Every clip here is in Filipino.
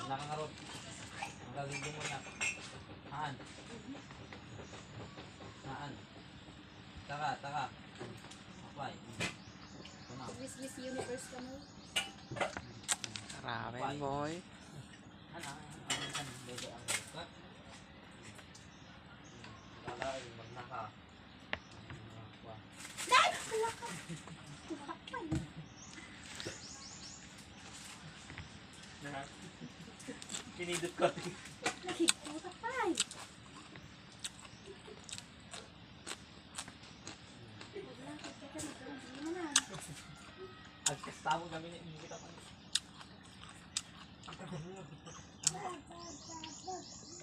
Nakangarot. Ang gagawin mo na. Haan. Haan. Taka. Okay. Ito na. Miss Universe ka mo. Ramen boy. Ano? Bebe ang ka. Lalay, magnaka. Dahil! Wala ka! Tumakpan. Kinidot ko. Tumakpan. Agkastamo kami na inikita pa.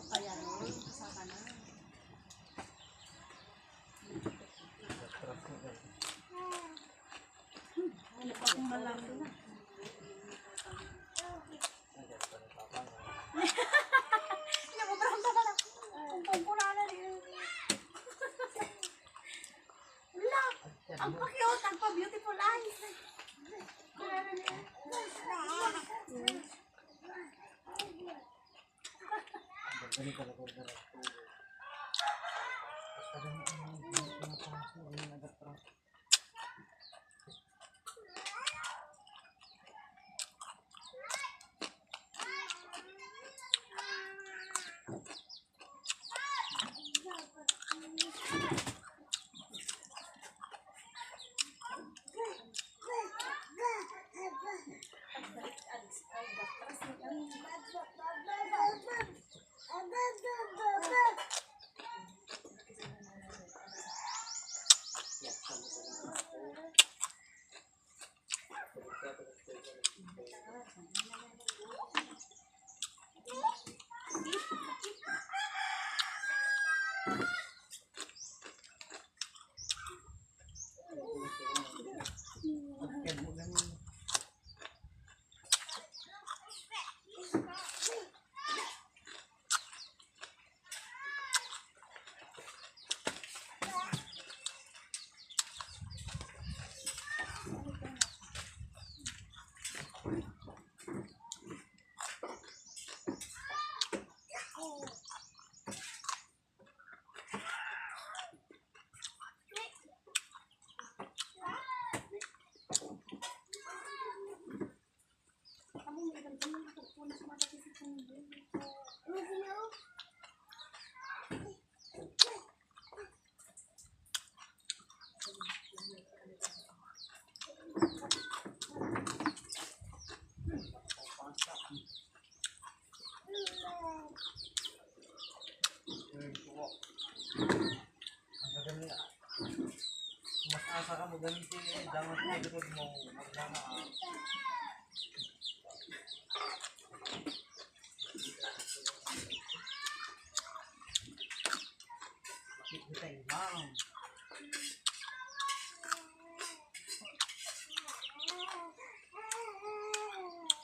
Kaya nun, kasama na. Ano pa kung malaki na? Hindi mo parang tama na. Kung kulala rin. Wala! Ang pa-cute, ang pa-beautiful eyes. Mas asa ka mo gamitin eh. Dangan mo likod mo. Magdana ka. Makikitay lang.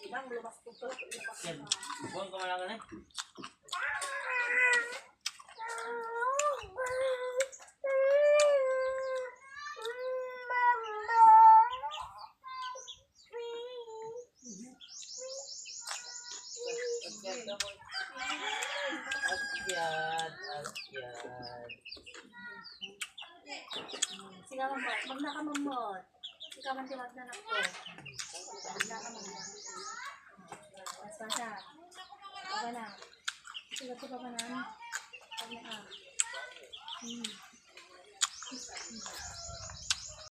Ibang lumas ko to. Yan. Buwan ka malaga na eh. Akyat. Sigaw mo, magnaka mo. Sigaw man tiwag na nak ko. Magnaka mo. Basta siya. Baba na. Sigaw ko pa ba na? Pag na ka.